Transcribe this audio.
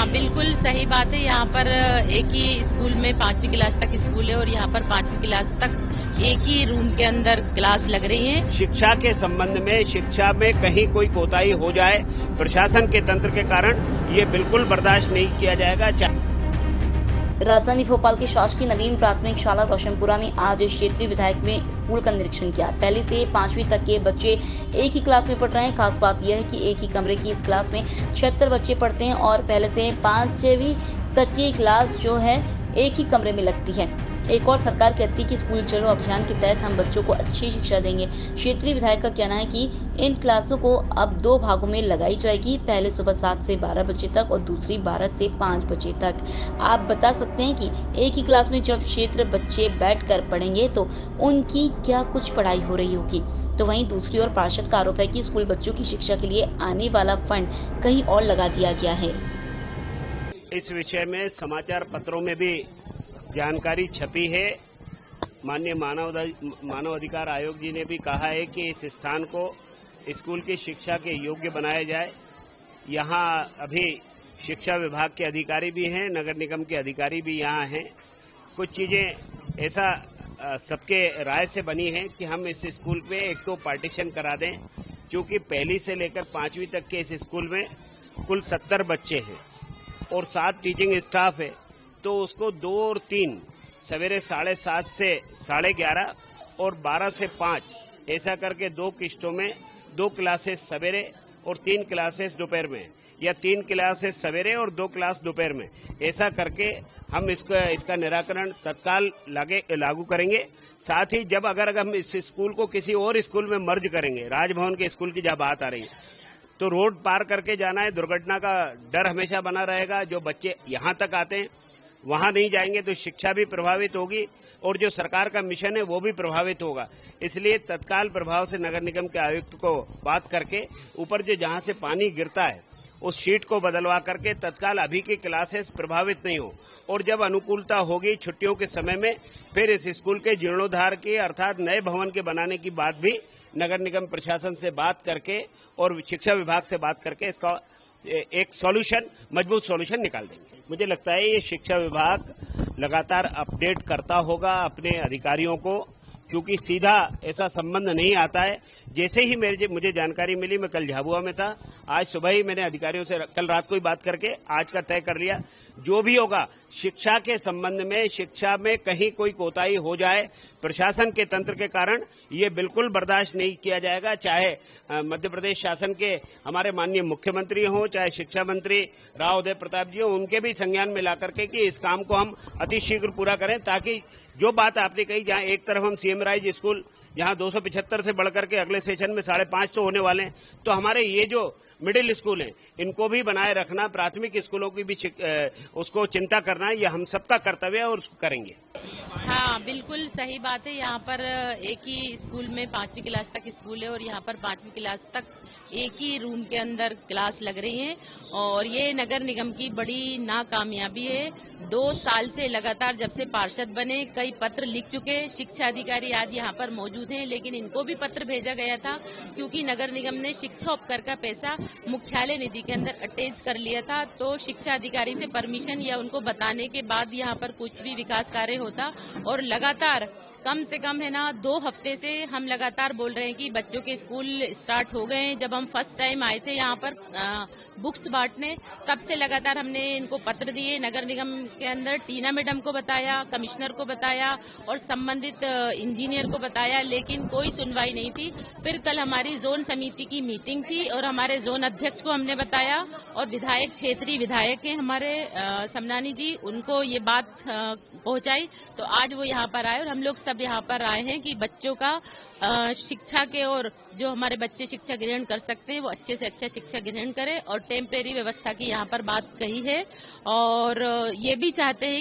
हाँ, बिल्कुल सही बात है। यहाँ पर एक ही स्कूल में 5वीं क्लास तक स्कूल है और यहाँ पर 5वीं क्लास तक एक ही रूम के अंदर क्लास लग रही है। शिक्षा के संबंध में, शिक्षा में कहीं कोई कोताही हो जाए प्रशासन के तंत्र के कारण, ये बिल्कुल बर्दाश्त नहीं किया जाएगा। राजधानी भोपाल की शासकीय नवीन प्राथमिक शाला रोशनपुरा में आज क्षेत्रीय विधायक में स्कूल का निरीक्षण किया। पहली से 5वीं तक के बच्चे एक ही क्लास में पढ़ रहे हैं। खास बात यह है कि एक ही कमरे की इस क्लास में 76 बच्चे पढ़ते हैं और पहले से 5वीं तक की क्लास जो है एक ही कमरे में लगती है। एक और सरकार कहती है कि स्कूल चलो अभियान के तहत हम बच्चों को अच्छी शिक्षा देंगे। क्षेत्रीय विधायक का कहना है कि इन क्लासों को अब 2 भागों में लगाई जाएगी, पहले सुबह 7 से 12 बजे तक और दूसरी 12 से 5 बजे तक। आप बता सकते हैं कि एक ही क्लास में जब क्षेत्र बच्चे बैठकर पढ़ेंगे तो उनकी क्या कुछ पढ़ाई हो रही होगी। तो वहीं दूसरी ओर पार्षद का आरोप है कि स्कूल बच्चों की शिक्षा के लिए आने वाला फंड कहीं और लगा दिया गया है। इस विषय में समाचार पत्रों में भी जानकारी छपी है। माननीय मानव अधिकार आयोग जी ने भी कहा है कि इस स्थान को स्कूल की शिक्षा के योग्य बनाया जाए। यहाँ अभी शिक्षा विभाग के अधिकारी भी हैं, नगर निगम के अधिकारी भी यहाँ हैं। कुछ चीजें ऐसा सबके राय से बनी है कि हम इस स्कूल पे एक तो पार्टीशन करा दें, क्योंकि पहली से लेकर 5वीं तक के इस स्कूल में कुल 70 बच्चे हैं और 7 टीचिंग स्टाफ है। तो उसको 2 और 3 सवेरे 7:30 से 11:30 और 12 से 5 ऐसा करके 2 किश्तों में 2 क्लासेस सवेरे और 3 क्लासेस दोपहर में, या 3 क्लासेस सवेरे और 2 क्लास दोपहर में, ऐसा करके हम इसका निराकरण तत्काल लागू करेंगे। साथ ही जब अगर हम इस स्कूल को किसी और स्कूल में मर्ज करेंगे, राजभवन के स्कूल की जब बात आ रही है, तो रोड पार करके जाना है, दुर्घटना का डर हमेशा बना रहेगा। जो बच्चे यहाँ तक आते हैं वहां नहीं जाएंगे तो शिक्षा भी प्रभावित होगी और जो सरकार का मिशन है वो भी प्रभावित होगा। इसलिए तत्काल प्रभाव से नगर निगम के आयुक्त को बात करके ऊपर जो जहां से पानी गिरता है उस शीट को बदलवा करके तत्काल अभी की क्लासेस प्रभावित नहीं हो, और जब अनुकूलता होगी छुट्टियों के समय में फिर इस स्कूल के जीर्णोद्धार की अर्थात नए भवन के बनाने की बात भी नगर निगम प्रशासन से बात करके और शिक्षा विभाग से बात करके इसका एक सॉल्यूशन, मजबूत सॉल्यूशन निकाल देंगे। मुझे लगता है ये शिक्षा विभाग लगातार अपडेट करता होगा अपने अधिकारियों को, क्योंकि सीधा ऐसा संबंध नहीं आता है। जैसे ही मुझे जानकारी मिली, मैं कल झाबुआ में था, आज सुबह ही मैंने अधिकारियों से कल रात को ही बात करके आज का तय कर लिया। जो भी होगा शिक्षा के संबंध में, शिक्षा में कहीं कोई कोताही हो जाए प्रशासन के तंत्र के कारण, ये बिल्कुल बर्दाश्त नहीं किया जाएगा। चाहे मध्य प्रदेश शासन के हमारे माननीय मुख्यमंत्री हों, चाहे शिक्षा मंत्री राव उदय प्रताप जी हों, उनके भी संज्ञान में ला करके कि इस काम को हम अतिशीघ्र पूरा करें, ताकि जो बात आपने कही, जहां एक तरफ हम सीएम राइज स्कूल जहां 275 से बढ़कर के अगले सेशन में 550 होने वाले हैं, तो हमारे ये जो मिडिल स्कूल हैं इनको भी बनाए रखना, प्राथमिक स्कूलों की भी उसको चिंता करना, ये हम सबका कर्तव्य है और उसको करेंगे। हाँ, बिल्कुल सही बात है। यहाँ पर एक ही स्कूल में 5वीं क्लास तक स्कूल है और यहाँ पर 5वीं क्लास तक एक ही रूम के अंदर क्लास लग रही है और ये नगर निगम की बड़ी नाकामयाबी है। 2 साल से लगातार जब से पार्षद बने कई पत्र लिख चुके, शिक्षा अधिकारी आज यहाँ पर मौजूद हैं, लेकिन इनको भी पत्र भेजा गया था क्योंकि नगर निगम ने शिक्षा उपकर का पैसा मुख्यालय निधि के अंदर अटैच कर लिया था। तो शिक्षा अधिकारी से परमिशन या उनको बताने के बाद यहाँ पर कुछ भी विकास कार्य होता, और लगातार कम से कम है ना 2 हफ्ते से हम लगातार बोल रहे हैं कि बच्चों के स्कूल स्टार्ट हो गए हैं। जब हम फर्स्ट टाइम आए थे यहाँ पर बुक्स बांटने, तब से लगातार हमने इनको पत्र दिए, नगर निगम के अंदर टीना मैडम को बताया, कमिश्नर को बताया और संबंधित इंजीनियर को बताया, लेकिन कोई सुनवाई नहीं थी। फिर कल हमारी जोन समिति की मीटिंग थी और हमारे जोन अध्यक्ष को हमने बताया और विधायक, क्षेत्रीय विधायक हैं हमारे समनानी जी, उनको ये बात पहुंचाई। तो आज वो यहाँ पर आए और हम लोग सब यहाँ पर आए हैं कि बच्चों का शिक्षा के, और जो हमारे बच्चे शिक्षा ग्रहण कर सकते हैं वो अच्छे से अच्छा शिक्षा ग्रहण करें, और टेम्परेरी व्यवस्था की यहाँ पर बात कही है। और ये भी चाहते हैं